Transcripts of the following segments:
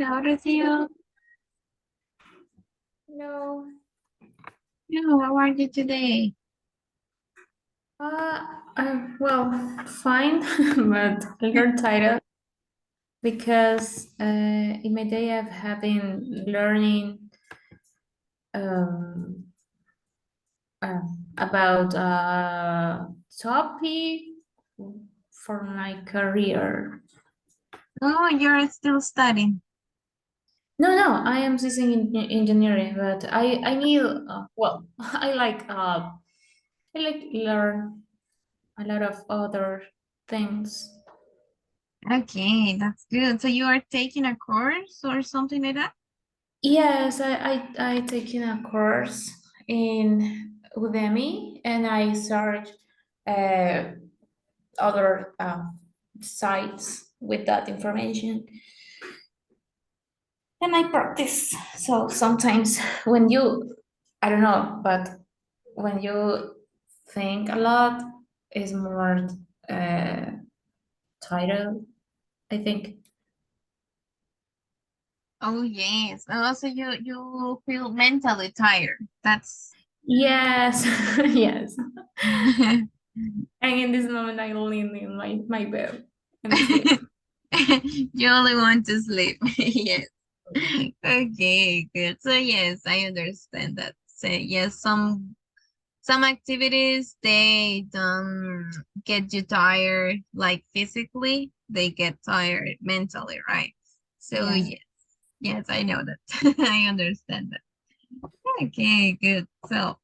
How does you? No. No, how are you today? Well, fine, but a little tired because in my day I've have been learning um, uh, about a topic for my career. Oh, you're still studying. No, I am using engineering, but I need well, I like learn a lot of other things. Okay, that's good. So you are taking a course or something like that? Yes, I taken a course in Udemy and I search uh, other sites with that information and I practice. So sometimes when you, I don't know, but when you think a lot, is more uh, tired, I think. Oh, yes. Also, you feel mentally tired. That's Yes, yes. And in this moment, I lean in my bed and sleep. you only want to sleep. Yes. Okay, good. So yes, I understand that. So yes, some activities they don't get you tired like physically, they get tired mentally, right? So Yes. yes, I know that. I understand that. Okay, good. So,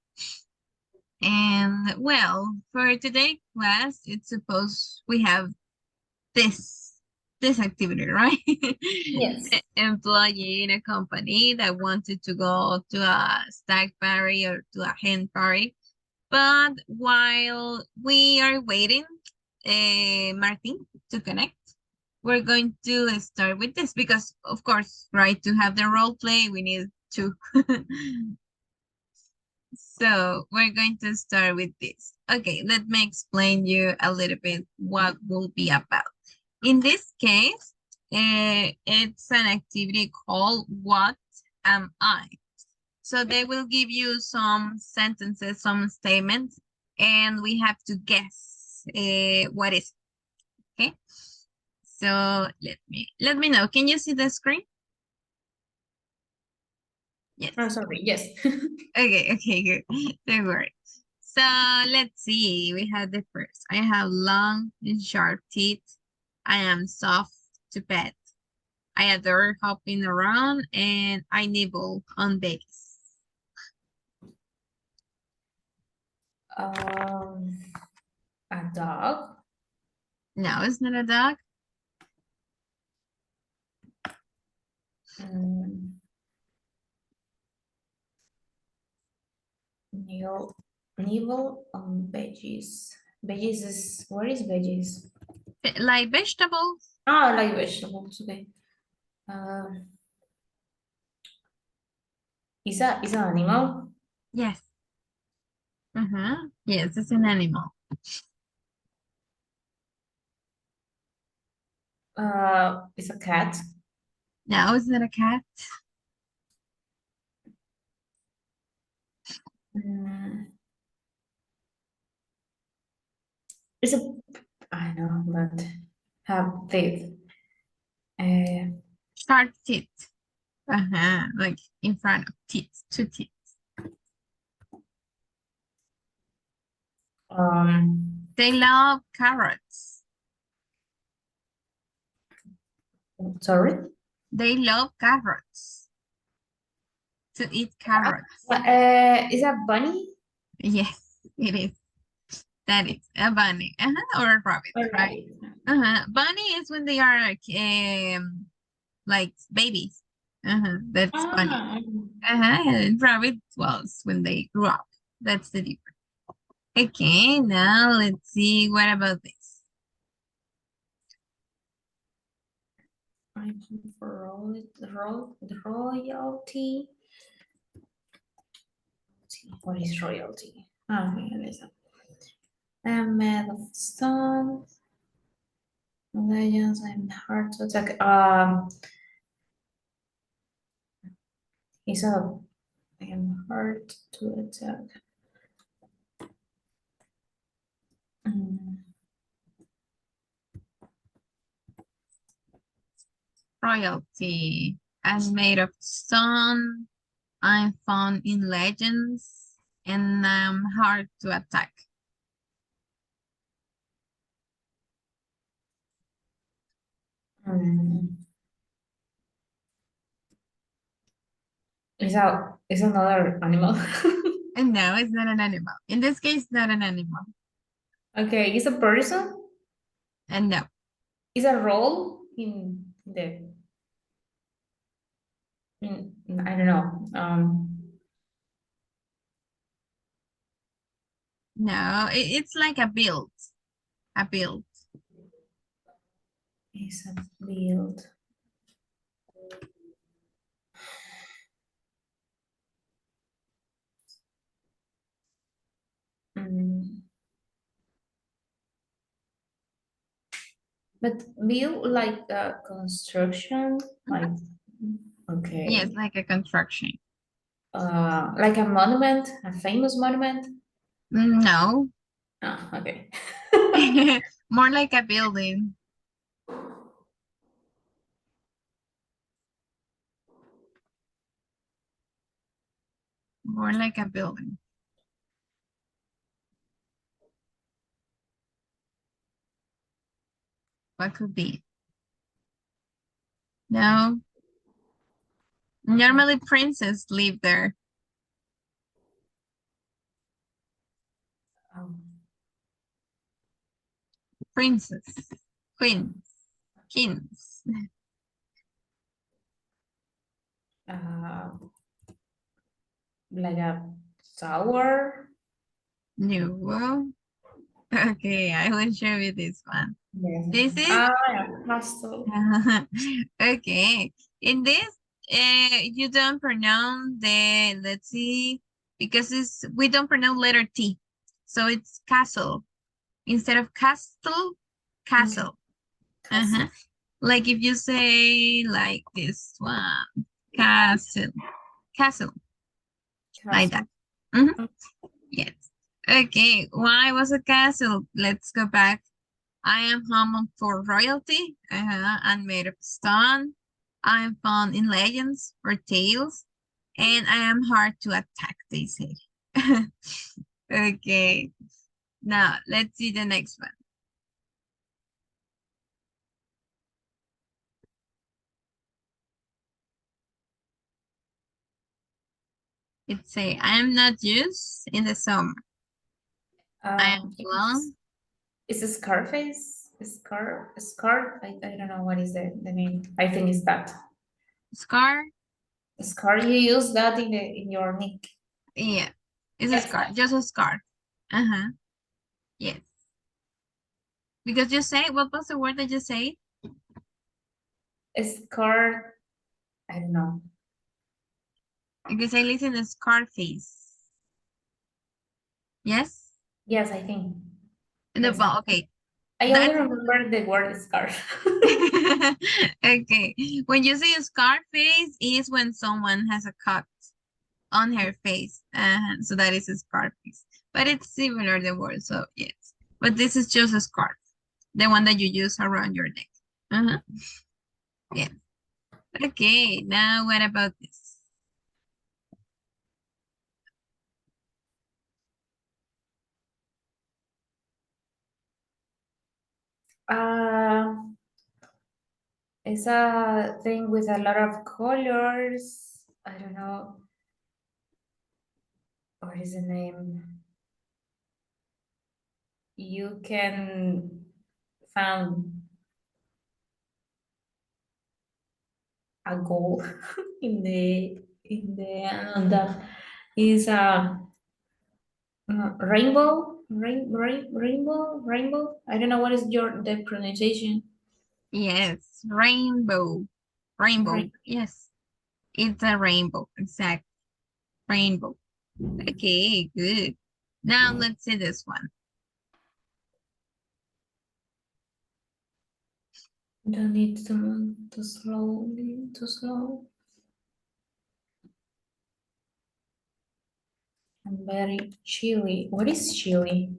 and well, for today class, it's supposed we have this this activity, right? Yes. Employee in a company that wanted to go to a stag party or to a hen party. But while we are waiting, Martin, to connect, we're going to start with this because, of course, right, to have the role play, we need to. So we're going to start with this. Okay, let me explain you a little bit what will be about. In this case, it's an activity called What Am I? So they will give you some sentences, some statements, and we have to guess what is it, okay? So let me know. Can you see the screen? Yes. I'm sorry. Yes. Okay, good. Don't worry. So let's see. We have the first. I have long and sharp teeth. I am soft to pet. I adore hopping around and I nibble on babies. um, a dog. No, it's not a dog. Um, nibble, nibble on veggies. Veggies is where is veggies? Like vegetables. Ah, like vegetables. Okay. Uh, is an animal. Yes. Uh-huh. Yes, it's an animal. Is a cat. No, it's not a cat. Mm, it's a I know, but have teeth. Uh, Sharp teeth. Uh-huh. Like in front of teeth, two teeth. They love carrots. sorry. They love carrots. To eat carrots. Is that bunny? Yes, it is. That is a bunny. Uh-huh. Or a rabbit, Or right? rabbit? Uh-huh. Bunny is when they are like babies. Uh-huh. That's bunny. Ah, Uh-huh. And rabbit, well, it's when they grew up. That's the difference. Okay, now let's see. What about this? I'm for royalty. What is royalty? Ah, okay, listen. I'm made of stones. Legends, I'm hard to attack. It's a I am hard to attack. Mm, Royalty. I'm made of stone. I'm found in legends. And I'm hard to attack. mm. Is another animal. And no, it's not an animal. In this case, not an animal. Okay, is a person? And no, Is a role in the I don't know. no, it's like a build. A build. Is a build. Mm. But build like a construction, like Yes, okay. like a construction. Like a monument, a famous monument. No, Oh, okay. more like a building. More like a building. What could be? No. Normally princes live there. Um, Princes, queens, kings. uh, like a tower. No. Okay, I will show you this one. Yes. This is Yeah, castle. okay. In this, you don't pronounce the, let's see, because we don't pronounce letter T. So it's castle. Instead of castle, Okay, castle. castle. Like if you say like this one, castle, castle, like that. Castle. Mhm. Yes. Okay, why was a castle? Let's go back. I am home for royalty and made of stone. I am found in legends or tales, and I am hard to attack, they say. Okay, now let's see the next one. It say, I am not used in the summer. I am It's alone. it's a Scarface. Scar. I don't know what is the name. I think it's that. Scar? Scar. You use that in your nick. Yeah, it's a Yes. scar, just a scar. Uh-huh, yes. Because you say, what was the word that you say? Scar. I don't know. Because I listen to Scarface. Yes? Yes, I think. No, Yes. but okay. I only That's remember the word scar. okay. When you say Scarface is when someone has a cut on her face. So that is a Scarface. But it's similar the word, so yes. But this is just a scarf, the one that you use around your neck. Uh-huh. Yeah. Okay, now what about this? Uh, it's a thing with a lot of colors. I don't know. What is the name? You can find a goal in the and that is a rainbow. I don't know what is the pronunciation. Yes, rainbow. Rainbow. Rain. Yes, it's a rainbow. Exact. Rainbow. Okay, good. Now let's see this one. Don't need to slowly, too slow. I'm very chilly. What is chilly?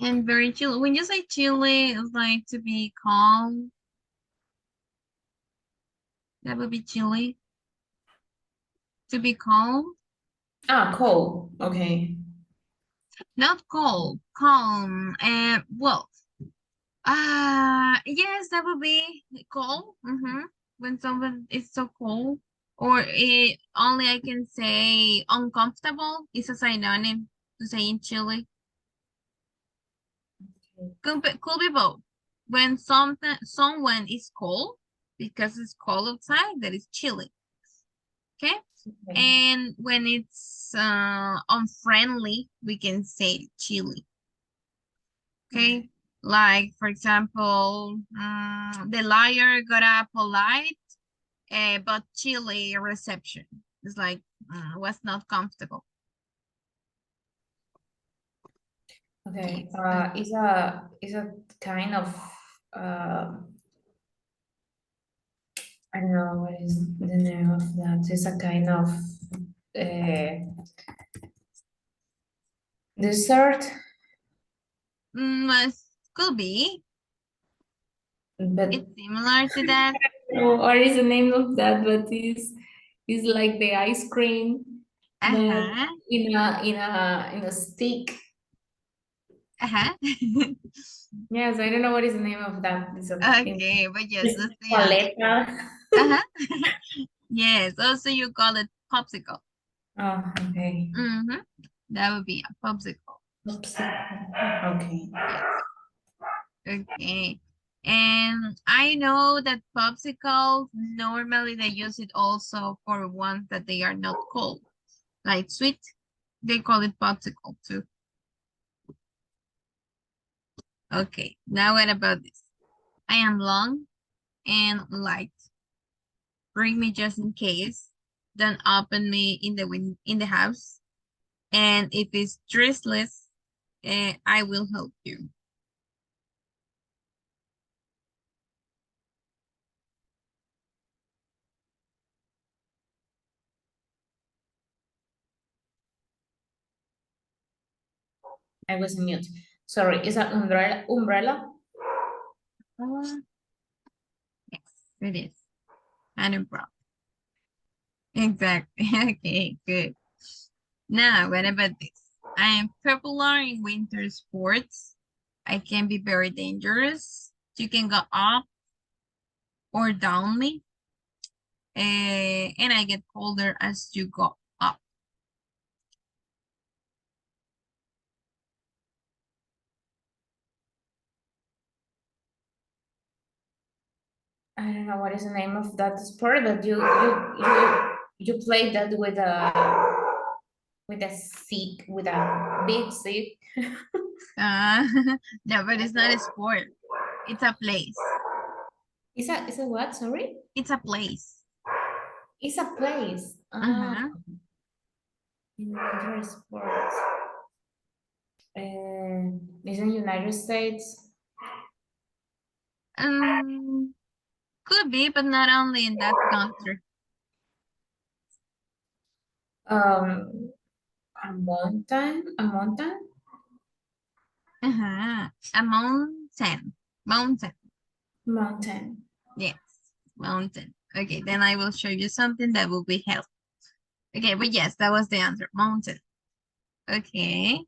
And very chill. When you say chilly, it's like to be calm. That would be chilly. To be calm, Ah, cold. Okay. not cold, calm. Well, yes, that would be cold. When someone is so cold, or only I can say uncomfortable is a synonym to say in Chile. Could be both. When someone is cold because it's cold outside, that is chilly. Okay. Okay. And when it's unfriendly, we can say chilly. Okay. Like, for example, the liar got a polite but chilly reception. It's like, was not comfortable. Okay. Yes. Is a kind of I don't know what is the name of that. It's a kind of dessert, Could be. but It's similar to that. no, what is the name of that? But is like the ice cream, but Uh-huh. in a stick. Uh-huh. Yes, I don't know what is the name of that. It's a Okay, but yes, it's that's the answer. paleta. Uh-huh. Yes, also you call it popsicle. Oh, okay. That would be a popsicle. Popsicle. Okay. Yes. Okay. And I know that popsicles, normally they use it also for ones that they are not cold. Like sweet, they call it popsicle too. Okay, now what about this? I am long and light. Bring me just in case. Don't open me in the house. And if it's dressless, I will help you. I was on mute. Sorry, is that umbrella? Umbrella? Yes, it is. An umbrella. Exactly. Okay, good. Now, what about this? I am popular in winter sports. I can be very dangerous. You can go up or down me. And I get colder as you go up. I don't know what is the name of that sport, but you play that with a stick, with a big stick. Uh, no, but it's not a sport. It's a place. Is a what? Sorry? It's a place. It's a place. Uh-huh. In winter sports. Is in United States. Um, could be, but not only in that country. Um, a mountain, a mountain, Uh-huh. A mountain. Mountain. mountain. Yes, mountain. Okay, then I will show you something that will be helpful. Okay, but yes, that was the answer. Mountain. Okay.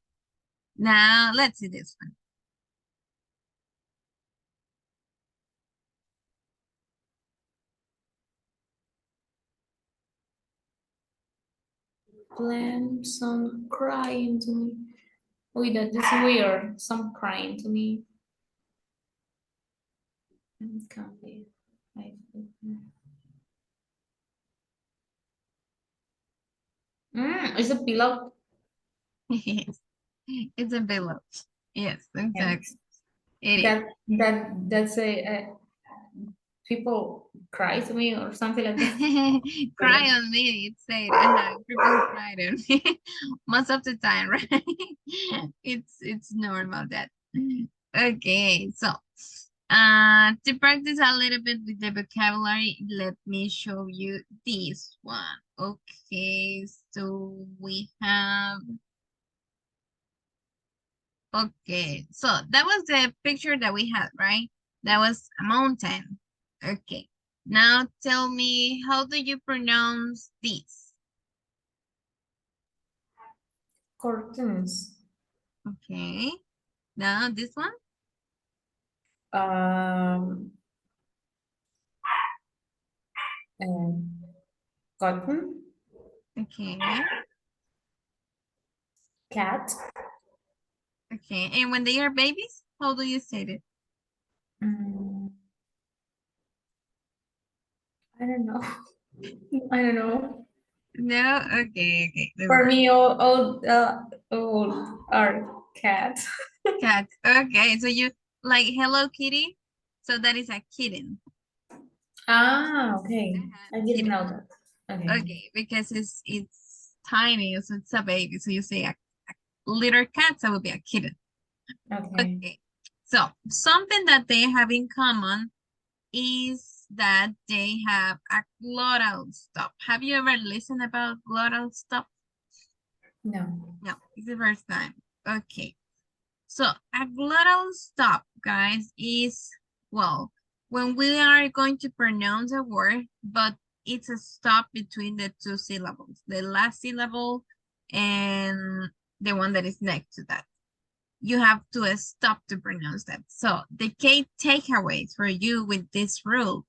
Now let's see this one. Plan some crying to me. Wait, that is weird. Some crying to me. It can't be. It's a pillow. Yes, it's a below. Yes, exactly. Yes. It is. That's a people cry to me or something like that. Cry on me, it said. People cried on me most of the time, right? It's normal that. Okay, so To practice a little bit with the vocabulary, let me show you this one. Okay, so we have, okay, so that was the picture that we had, right? That was a mountain. Okay, now tell me, how do you pronounce this? Curtains. Okay, now this one? Um, cotton. Okay, Cat. okay, and when they are babies, how do you say it? Mm, I don't know. I don't know. No, okay, okay. For me, all are cats. Cat. Okay, so you like Hello Kitty? So that is a kitten. Ah, okay. I didn't Kitten. know that. Okay. Okay, because it's tiny, so it's a baby. So you say a little cat, so it would be a kitten. Okay. Okay. So something that they have in common is that they have a glottal stop. Have you ever listened about glottal stop? No. No, it's the first time. Okay. So a glottal stop, guys, is, well, when we are going to pronounce a word, but it's a stop between the two syllables, the last syllable and the one that is next to that. You have to stop to pronounce that. So the key takeaways for you with this rule,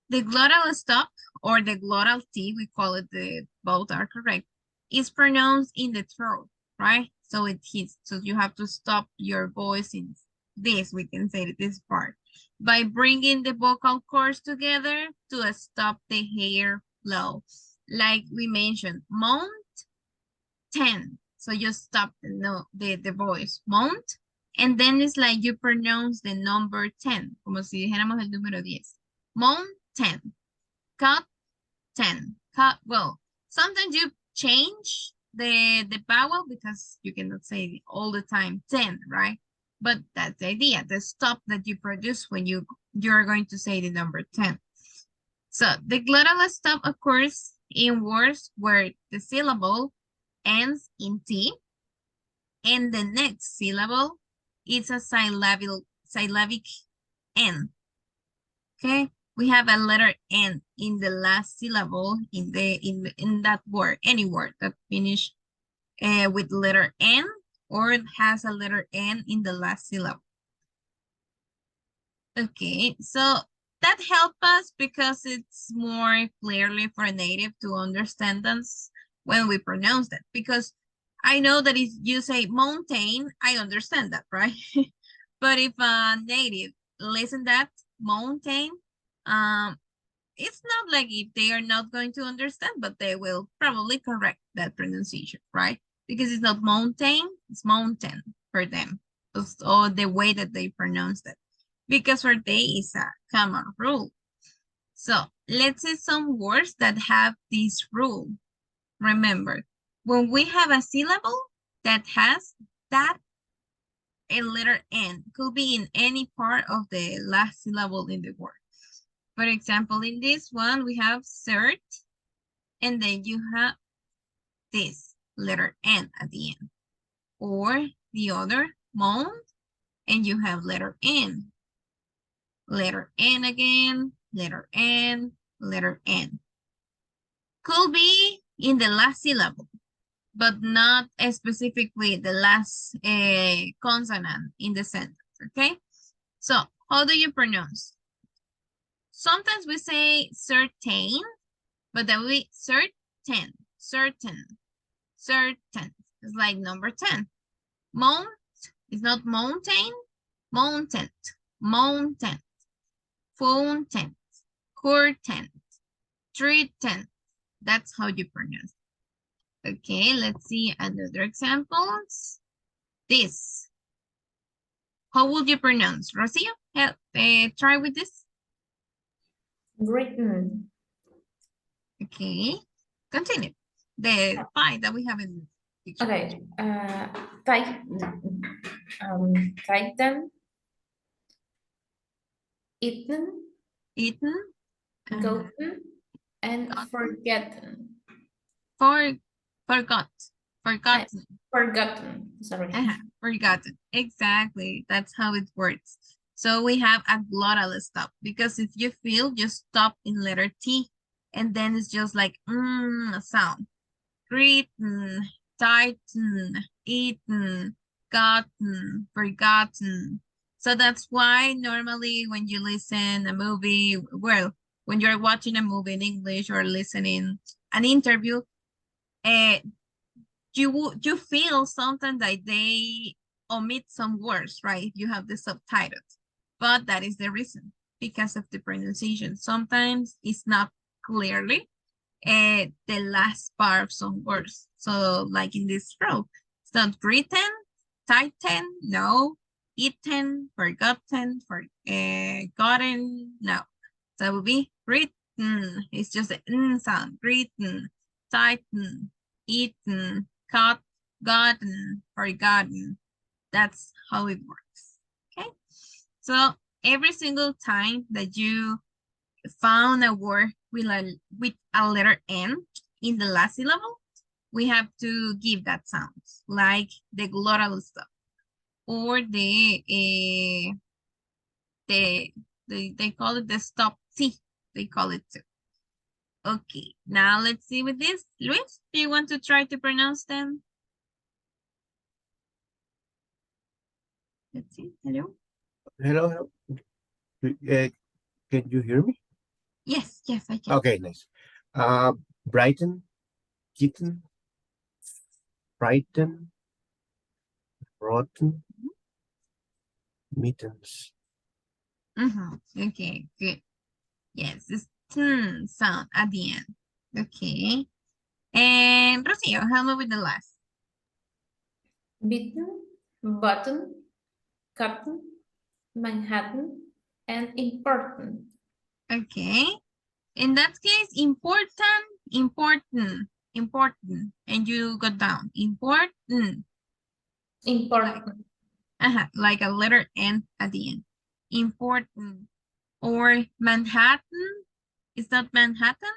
the glottal stop or the glottal T, we call it, the both are correct, is pronounced in the throat, right? So it hits, so you have to stop your voice in this, we can say this part, by bringing the vocal cords together to stop the hair flow. Like we mentioned, mount 10. So you stop the voice, mount, and then it's like you pronounce the number 10, como si dijéramos el número 10. Mount 10. Cut 10. Cut, well, sometimes you change the vowel because you cannot say all the time 10, right? But that's the idea, the stop that you produce when you're going to say the number 10. So the glottal stop occurs in words where the syllable ends in T and the next syllable is a syllabic N. Okay, we have a letter N in the last syllable in that word, any word that finish with letter N or it has a letter N in the last syllable. Okay, so that helps us because it's more clearly for a native to understand us when we pronounce that. Because I know that if you say mountain, I understand that, right? But if a native listen that mountain, it's not like if they are not going to understand, but they will probably correct that pronunciation, right? Because it's not mountain, it's mountain for them, or the way that they pronounce that. Because for they is a common rule. So let's see some words that have this rule. Remember, when we have a syllable that has that a letter N, could be in any part of the last syllable in the word. For example, in this one, we have cert, and then you have this letter N at the end. Or the other, mount, and you have letter N. Letter N again, letter N, letter N. Could be in the last syllable, but not specifically the last consonant in the sentence, okay? So how do you pronounce? Sometimes we say certain, but then we certain, certain, certain. It's like number 10. Mount is not mountain, mountain, mountain, fountain, curtain, treaten. That's how you pronounce. Okay, let's see another examples. This. How would you pronounce? Rocio, try with this. Written. Okay, continue. The 5 that we have in the picture. Okay. Titan. eaten, eaten, gotten, and gotten, forgotten. for, forgot, Uh, forgotten. Forgotten, sorry. Forgotten. Exactly. That's how it works. So we have a glottal stop because if you feel, you stop in letter T and then it's just like sound. Written, tighten, eaten, gotten, forgotten. So that's why normally when you listen a movie, well, when you're watching a movie in English or listening an interview, uh, you feel sometimes that they omit some words, right? If you have the subtitles, but that is the reason because of the pronunciation. Sometimes it's not clearly the last part of some words. So like in this row, it's not written, tighten, no, eaten, forgotten, gotten, no. So it would be written. It's just the n sound. Written, tighten, eaten, caught, gotten, forgotten. That's how it works. Okay. So every single time that you found a word with a letter N in the last syllable, we have to give that sound, like the glottal stop or the they call it the stop T. They call it too. Okay, now let's see with this. Luis, do you want to try to pronounce them? Let's see. Hello? Hello. Can you hear me? Yes, yes, I can. Okay, nice. Brighton, kitten, Brighton, rotten, mittens. Okay, good. Yes, it's sound at the end. Okay. And Rocio, help me with the last. Beaten, button, cotton, Manhattan, and important. Okay. In that case, important, important, important. And you got down. Important. Important. Like a letter N at the end. Important. Or Manhattan. Is that Manhattan?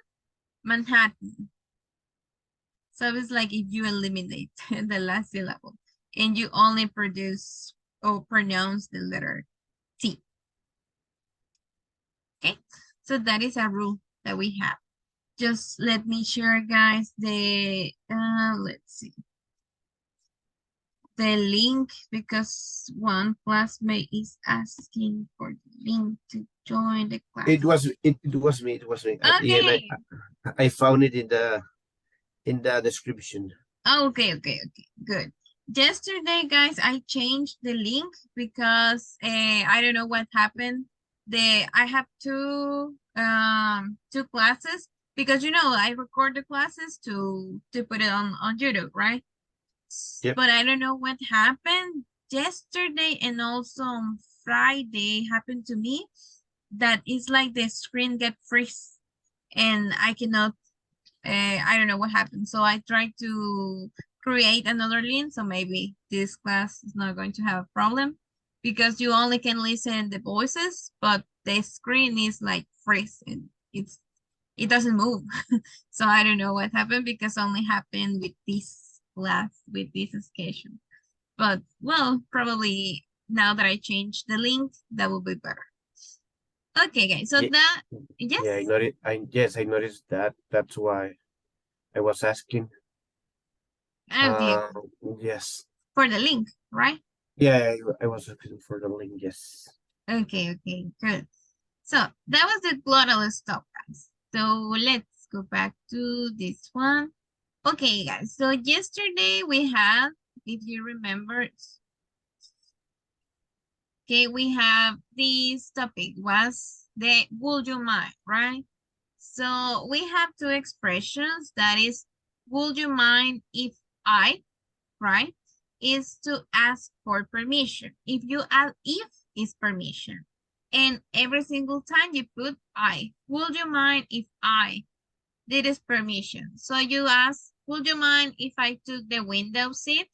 Manhattan. So it's like if you eliminate the last syllable and you only produce or pronounce the letter T. Okay, so that is a rule that we have. Just let me share, guys, the, let's see, the link because one classmate is asking for the link to join the class. It was me. It was me. Okay. I found it in the description. Okay, good. Yesterday, guys, I changed the link because I don't know what happened. I have two classes because I record the classes to put it on YouTube, right? Yep. But I don't know what happened yesterday and also on Friday happened to me that it's like the screen get freeze and I cannot I don't know what happened. So I tried to create another link. So maybe this class is not going to have a problem because you only can listen the voices, but the screen is like freeze and it doesn't move. So I don't know what happened because only happened with this class, with this schedule. But well, probably now that I changed the link, that will be better. Okay, guys. So Ye- that, yes. Yeah, I noticed that. That's why I was asking. Okay, Yes. for the link, right? Yeah, I was looking for the link. Yes. Okay, good. So that was the glottal stop, guys. So let's go back to this one. Okay, guys. So yesterday we had, if you remember, okay, we have this topic was the would you mind, right? So we have two expressions that is, would you mind if I, right, is to ask for permission. If you add if is permission. And every single time you put I, would you mind if I did this permission? So you ask, would you mind if I took the window seat?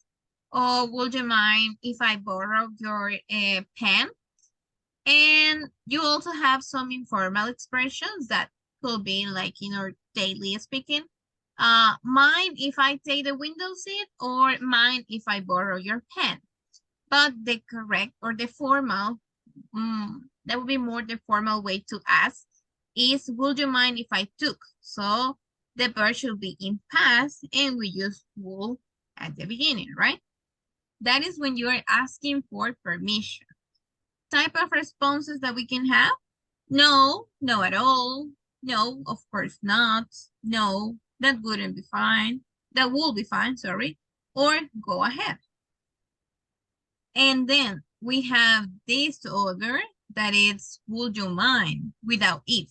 Or would you mind if I borrow your pen? And you also have some informal expressions that could be like in our daily speaking. Mind if I take the window seat, or mind if I borrow your pen. But the correct or the formal, that would be more the formal way to ask is, would you mind if I took? So the verb should be in past and we use would at the beginning, right? That is when you are asking for permission. Type of responses that we can have: no, no at all, no, of course not, no, that wouldn't be fine, that will be fine, sorry, or go ahead. And then we have this other that is would you mind without if.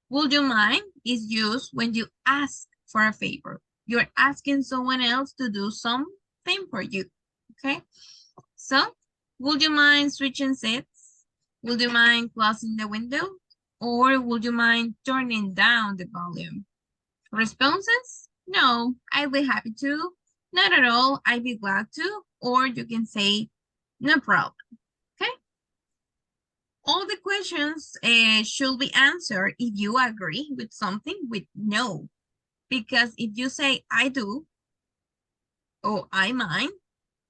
Would you mind is used when you ask for a favor. You're asking someone else to do something for you, okay? So, would you mind switching seats? Would you mind closing the window? Or would you mind turning down the volume? Responses? No, I'd be happy to. Not at all, I'd be glad to. Or you can say, no problem, okay? All the questions should be answered if you agree with something with no. Because if you say, I do, or I mind,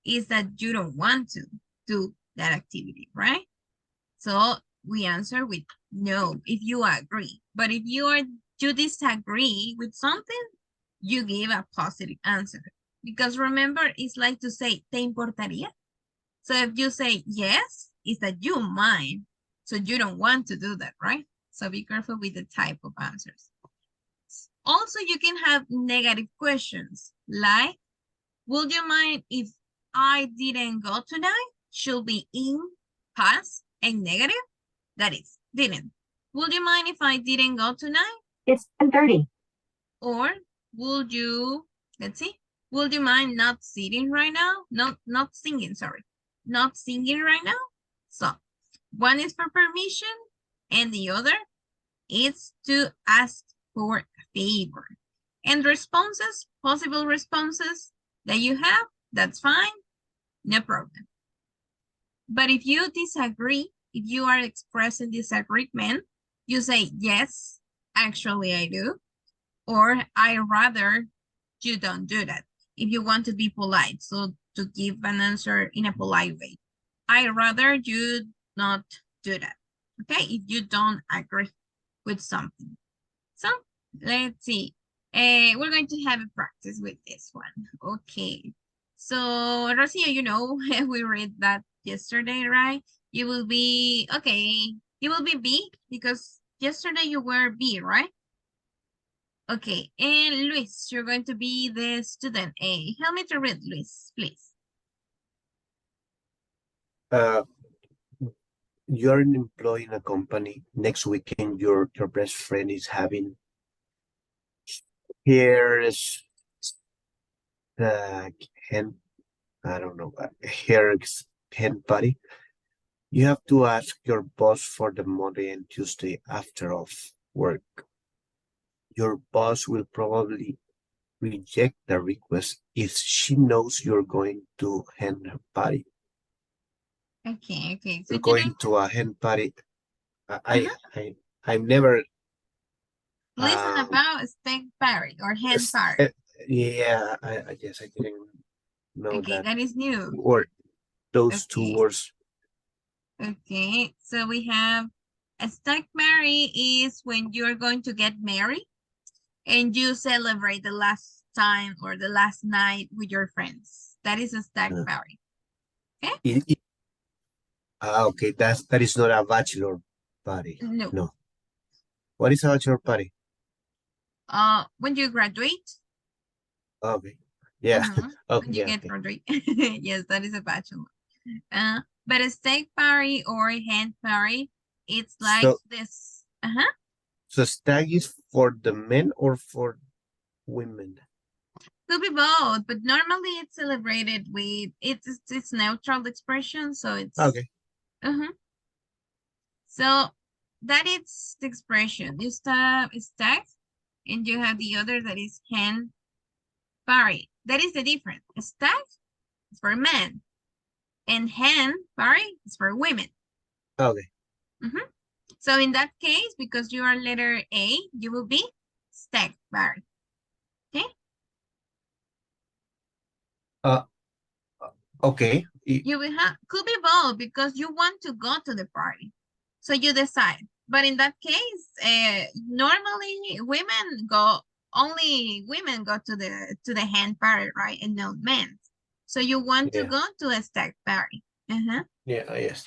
is that you don't want to do that activity, right? So we answer with no if you agree. But if you disagree with something, you give a positive answer. Because remember, it's like to say, ¿te importaría? So if you say yes, it's that you mind. So you don't want to do that, right? So be careful with the type of answers. Also, you can have negative questions like, would you mind if I didn't go tonight? Should be in past and negative. That is, didn't. Would you mind if I didn't go tonight? It's 10:30. Or would you, let's see, would you mind not sitting right now? Not singing, sorry. Not singing right now? So, one is for permission and the other is to ask for a favor. And responses, possible responses that you have, that's fine, no problem. But if you disagree, if you are expressing disagreement, you say, yes, actually I do, or I rather you don't do that. If you want to be polite, so to give an answer in a polite way. I rather you not do that, okay? If you don't agree with something. So let's see. We're going to have a practice with this one. Okay. So Rocio, you know, we read that yesterday, right? You will be, okay, you will be B because yesterday you were B, right? Okay, and Luis, you're going to be the student A. Help me to read, Luis, please. You're an employee in a company. Next weekend, your best friend is having here's the hen. I don't know, here's hen party. You have to ask your boss for the Monday and Tuesday after off work. Your boss will probably reject the request if she knows you're going to hen party. Okay, okay. So You're going to a hen party. I've never listen about steak party or hen party. yeah, I guess I didn't know Okay, that is new. or those two Okay. words. Okay, so we have a stag party is when you're going to get married and you celebrate the last time or the last night with your friends. That is a stag party. Okay, that is not a bachelor party. No. No. What is a bachelor party? When you graduate. Okay. Yeah. Okay. When you get graduate. Yes, that is a bachelor. But a steak party or a hen party, it's like this. So stag is for the men or for women? Could be both, but normally it's celebrated with it's neutral expression, so it's okay. So that is the expression. You stag, and you have the other that is hen party. That is the difference. Stag is for men, and hen party is for women. Okay. Mhm. So in that case, because you are letter A, you will be Stegberg. Okay. Uh, okay. You will have, could be both because you want to go to the party. So you decide. But in that case, normally only women go to the hen party, right? And no men. So you want to Yeah. go to a stag party. Uh-huh. Yeah. Yes.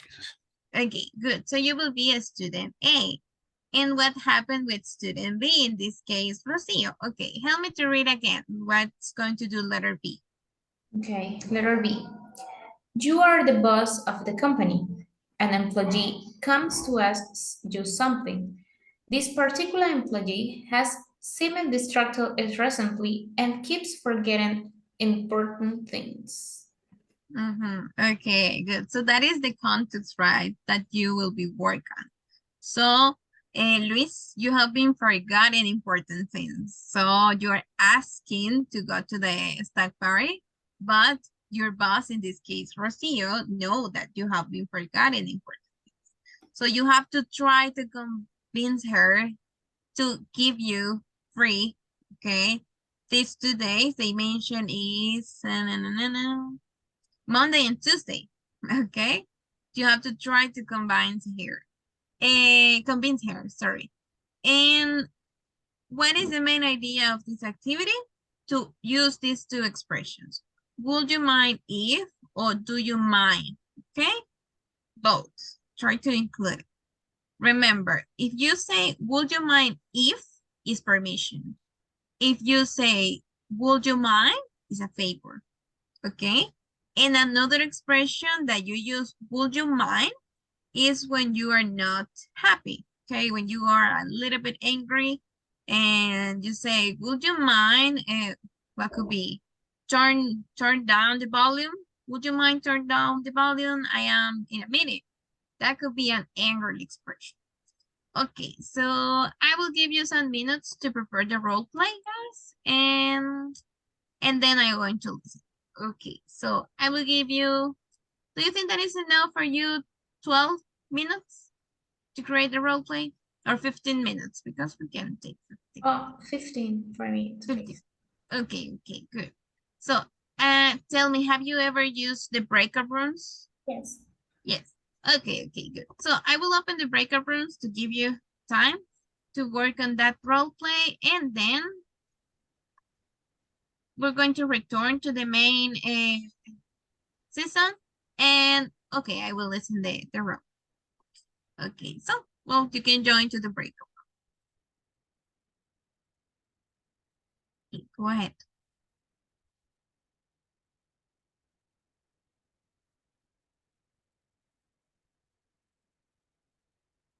Okay, good. So you will be a student A. And what happened with student B in this case, Rocio? Okay, help me to read again. What's going to do letter B? Okay, letter B. You are the boss of the company. An employee comes to ask you something. This particular employee has seemed distracted recently and keeps forgetting important things. Okay, good. So that is the context, right, that you will be working on. So, Luis, you have been forgotten important things. So you're asking to go to the stag party, but your boss, in this case, Rocio, know that you have been forgotten important things. So you have to try to convince her to give you free, okay? These 2 days they mentioned is Monday and Tuesday, okay? You have to try to convince her, sorry. And what is the main idea of this activity? To use these two expressions. Would you mind if or do you mind? Okay, both. Try to include it. Remember, if you say, would you mind if, is permission. If you say, would you mind, is a favor. Okay? And another expression that you use, would you mind, is when you are not happy. Okay, when you are a little bit angry and you say, would you mind, what could be, turn down the volume? Would you mind turn down the volume? I am in a meeting. That could be an angry expression. Okay, so I will give you some minutes to prepare the role play, guys, and then I'm going to listen. Okay, so I will give you, do you think that is enough for you, 12 minutes to create the role play? Or 15 minutes, because we can take 15. Oh, 15 for me, 15. please. Okay, good. So, tell me, have you ever used the breakout rooms? Yes. Yes. Okay, good. So I will open the breakout rooms to give you time to work on that role play, and then we're going to return to the main season. And okay, I will listen the room. Okay, so well, you can join to the breakout. Okay, go ahead.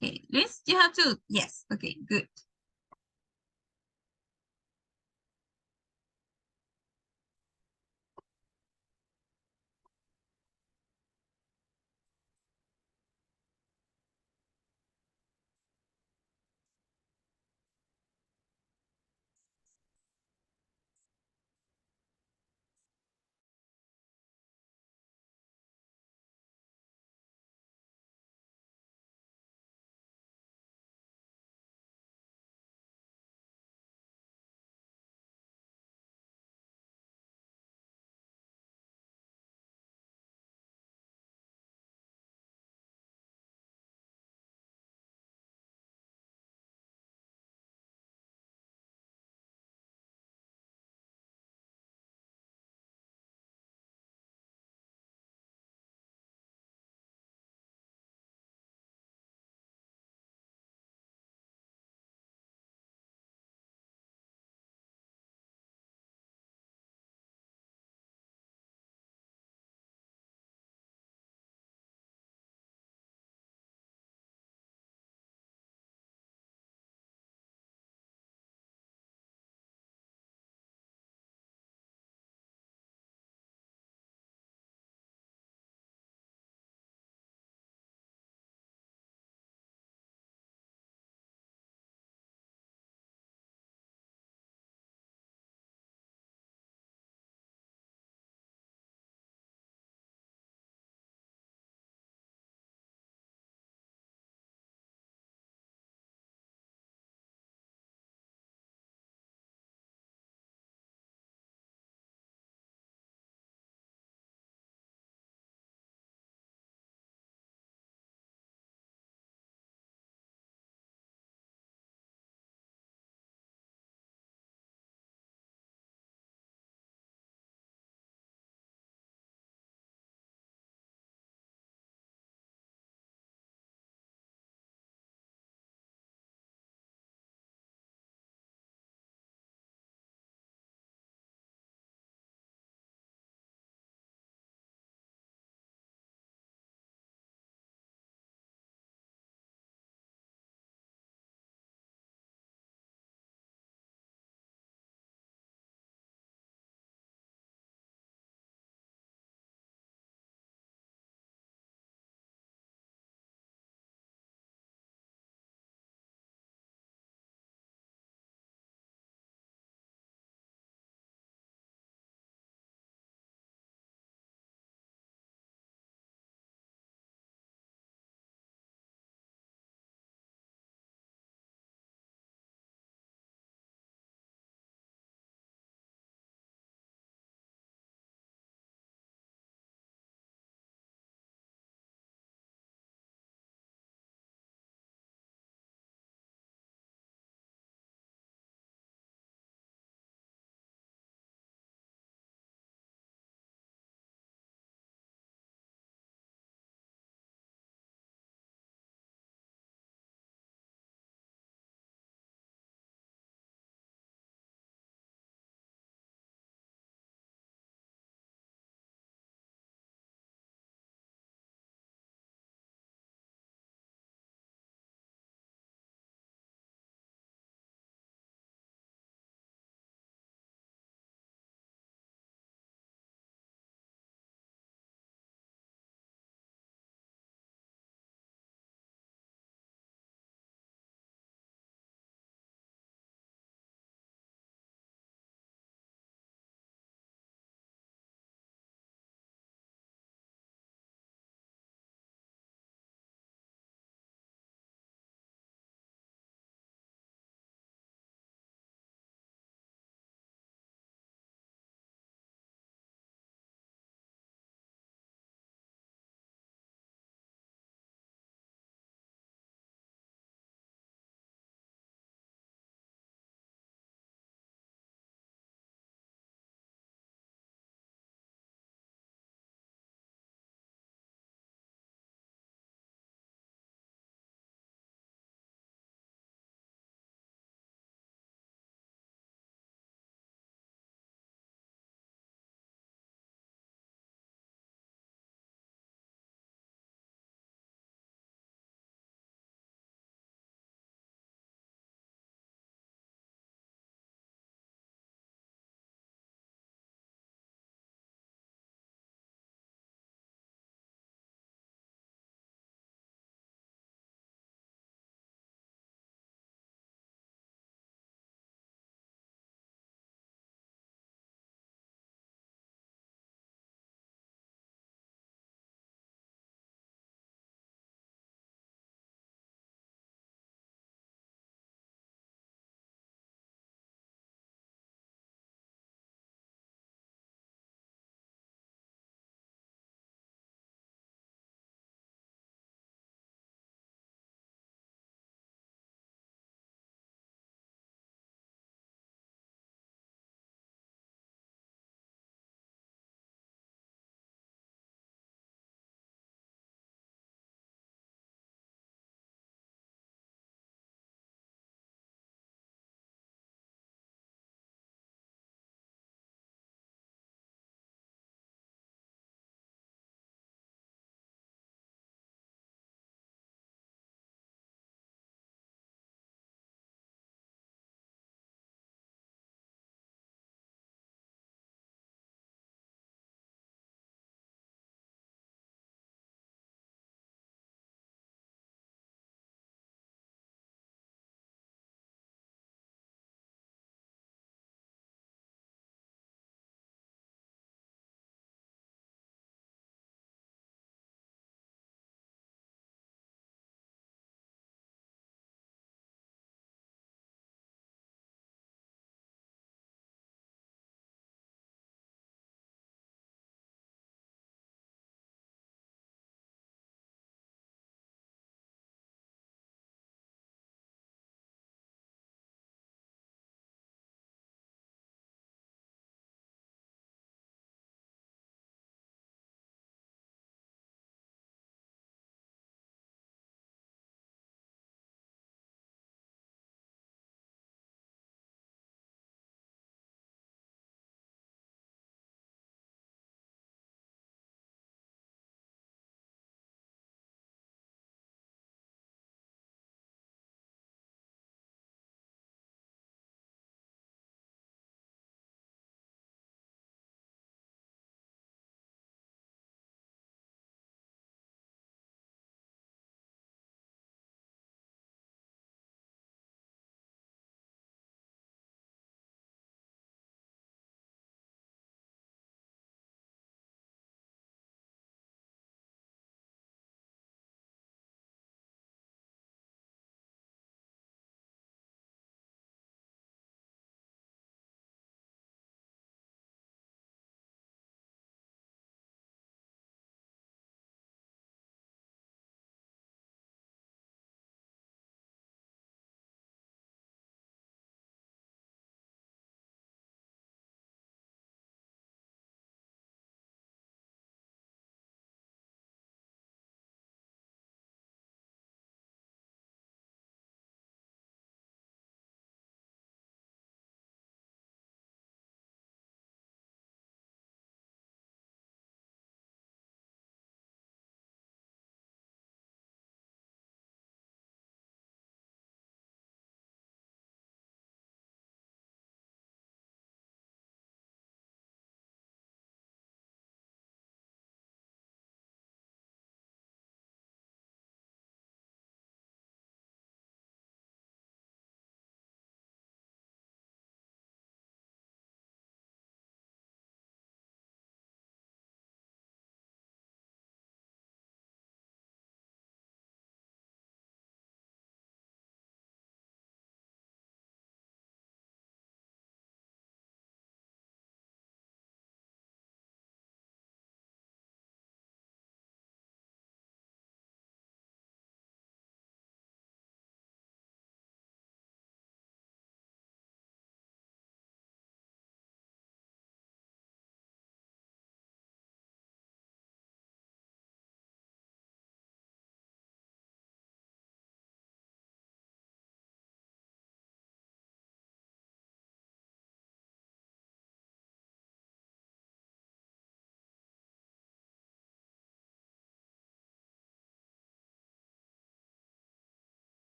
Okay, Liz, you have to, yes, okay, good.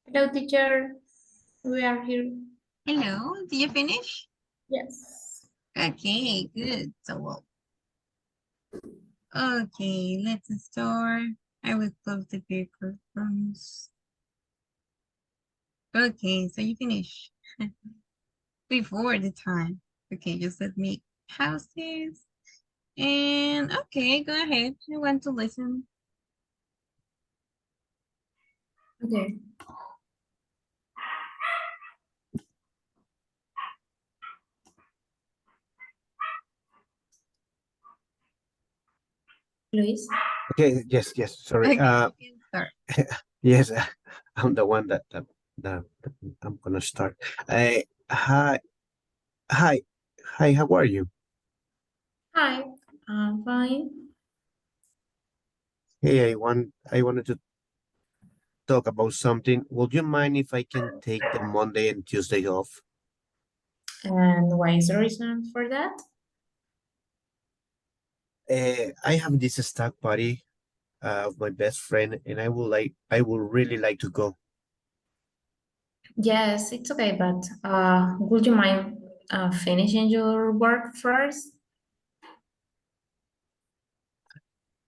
Hello, teacher. We are here. Hello, did you finish? Yes. Okay, good. So well. Okay, let's start. I will close the paper first. Okay, so you finish before the time. Okay, just let me pause this. And okay, go ahead. I want to listen. Okay. Luis. Okay, yes, sorry. Okay, you can start. Yes, I'm the one that I'm gonna start. Hi, hi, hi, how are you? Hi. I'm fine. Hey, I wanted to talk about something. Would you mind if I can take the Monday and Tuesday off? And what is the reason for that? I have this stag party of my best friend, and I would really like to go. Yes, it's okay, but would you mind finishing your work first?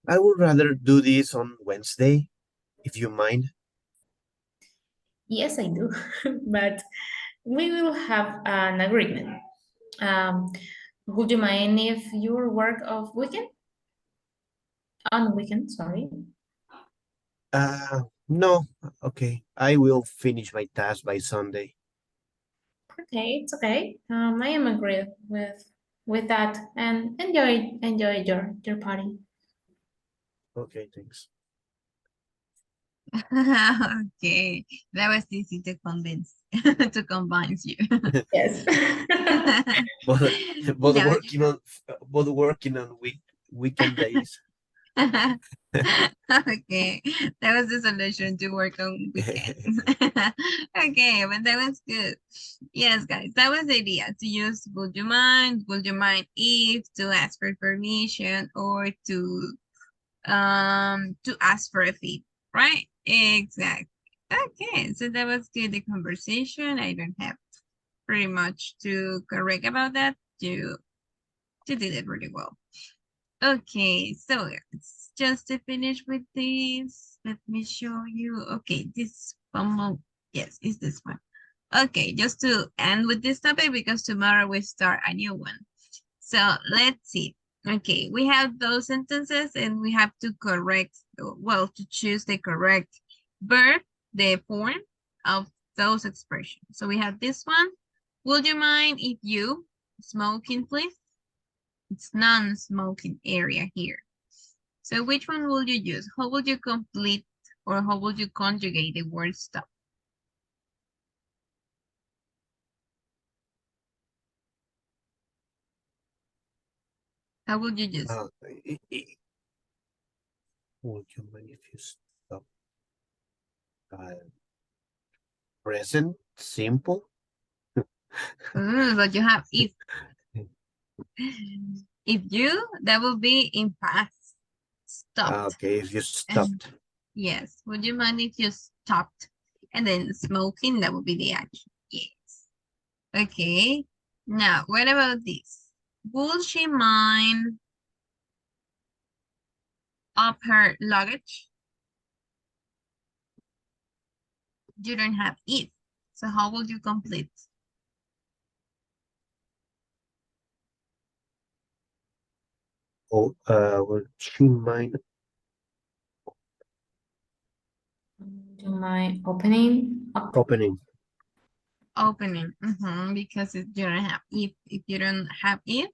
I would rather do this on Wednesday, if you mind. Yes, I do, but we will have an agreement. Um, would you mind if you work off weekend? On weekend, sorry. No, okay. I will finish my task by Sunday. Okay, it's okay. I am agree with that, and enjoy your party. Okay, thanks. Okay, that was easy to convince to convince you. Yes. Both both Now working on both working on weekend days. okay, that was the solution to work on weekends. Okay, but that was good. Yes, guys, that was the idea to use would you mind if, to ask for permission, or to ask for a fee, right? Exactly. Okay, so that was good, the conversation. I don't have pretty much to correct about that. You did it really well. Okay, so it's just to finish with this. Let me show you. Okay, this one. Yes, it's this one. Okay, just to end with this topic because tomorrow we start a new one. So let's see. Okay, we have those sentences and we have to correct, well, to choose the correct verb, the form of those expressions. So we have this one. Would you mind if you smoking, please? It's non-smoking area here. So which one will you use? How would you complete or how would you conjugate the word stop? How would you use? Would you mind if you stop? Present, simple. But you have if. If you, that will be in past. Stopped. Okay, if you stopped. Yes. Would you mind if you stopped? And then smoking, that would be the action. Yes. Okay. Now, what about this? Would she mind up her luggage? You don't have if. So how would you complete? Oh, would she mind Do my opening up. opening? Opening. Because you don't have if. If you don't have if,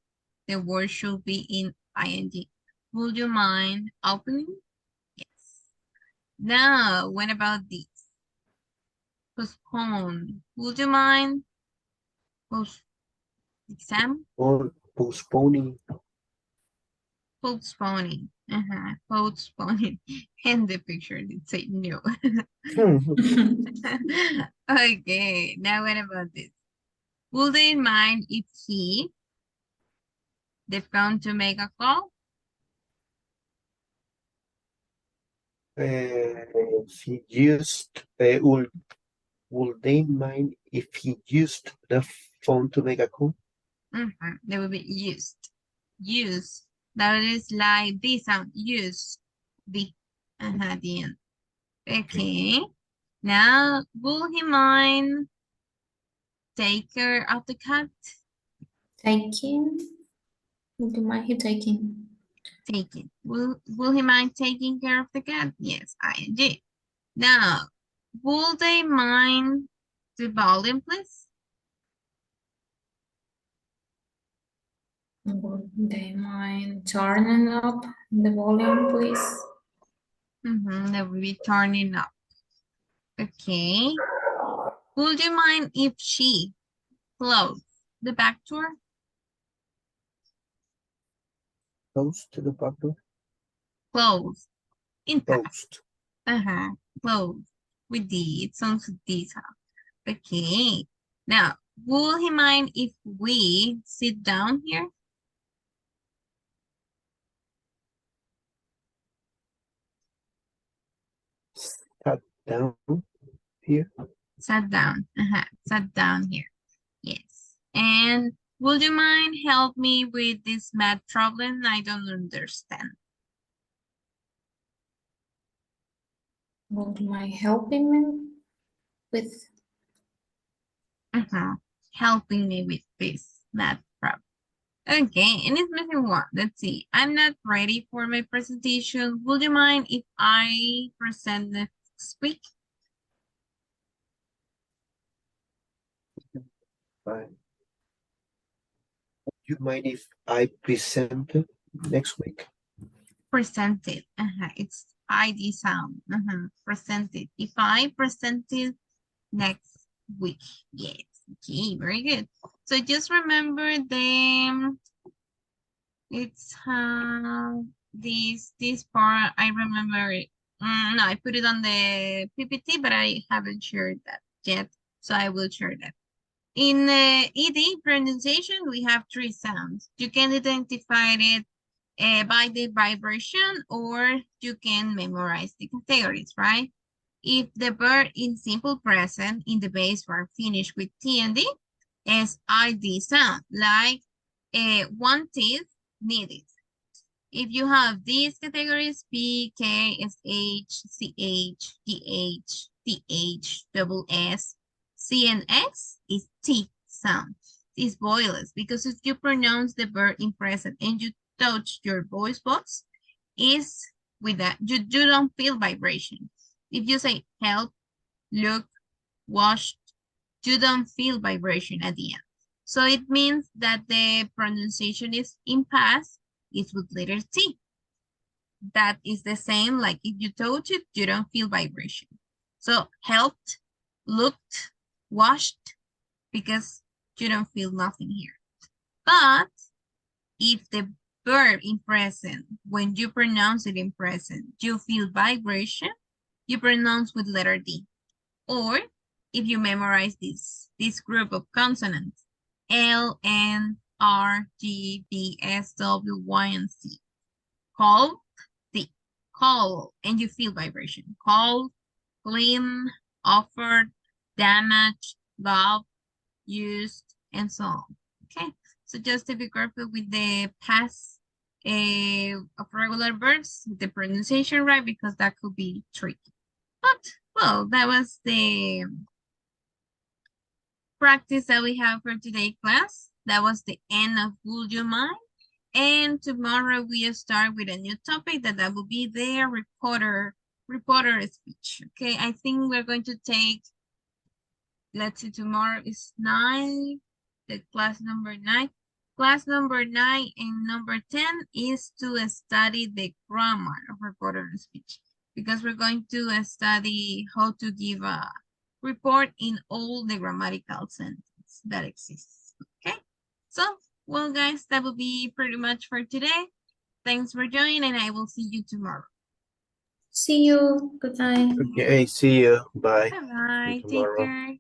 the word should be in ing. Would you mind opening? Yes. Now, what about this? Postpone. Would you mind post exam? Or postponing? Postponing. Postponing. And the picture did say no. Okay, now what about this? Would they mind if they've gone to make a call? She used would Would they mind if he used the phone to make a call? They will be used. Use. That is like this sound. Use. The. At the end. Okay. Now, will he mind take care of the cat? Taking. Would you mind he taking? Taking. Will he mind taking care of the cat? Yes, ing. Now, will they mind the volume, please? Would they mind turning up the volume, please? They will be turning up. Okay. Would you mind if she closed the back door? Close to the back door? Closed. In past. Closed. Closed. With D. It sounds like this. Okay. Now, will he mind if we sit down here? Sat down here. Sat down. Sat down here. Yes. And would you mind help me with this math problem? I don't understand. Would you mind helping me with? Helping me with this math problem. Okay, and it's missing one. Let's see. I'm not ready for my presentation. Would you mind if I present next week? Fine. You mind if I present it next week? Present it. It's ID sound. Present it. If I present it next week. Yes. Okay, very good. So just remember them. It's this part. I remember it. No, I put it on the PPT, but I haven't shared that yet. So I will share that. In ED pronunciation, we have 3 sounds. You can identify it by the vibration, or you can memorize the categories, right? If the verb in simple present in the base verb finish with T and D, is ID sound, like one teeth needed. If you have these categories, P, K, SH, CH, GH, TH, double S, C, and X is T sound. It's voiceless because if you pronounce the verb in present and you touch your voice box, is with that, you don't feel vibration. If you say help, look, washed, you don't feel vibration at the end. So it means that the pronunciation is in past, it's with letter T. That is the same, like if you touch it, you don't feel vibration. So helped, looked, washed, because you don't feel nothing here. But if the verb in present, when you pronounce it in present, you feel vibration, you pronounce with letter D. Or if you memorize this group of consonants, L, N, R, G, B, S, W, Y, and C. Call, D. Call, and you feel vibration. Call, clean, offered, damaged, love, used, and so on. Okay, so just to be careful with the past of regular verbs, the pronunciation right, because that could be tricky. But, well, that was the practice that we have for today, class. That was the end of Would You Mind? And tomorrow we start with a new topic that will be the reporter speech. Okay, I think we're going to take, let's see, tomorrow is 9, the class number 9. Class number 9 and number 10 is to study the grammar of reporter speech, because we're going to study how to give a report in all the grammatical sentences that exists. Okay, so, well, guys, that will be pretty much for today. Thanks for joining, and I will see you tomorrow. See you. Good night. Okay, see you. Bye. Bye-bye. See you Take tomorrow. care.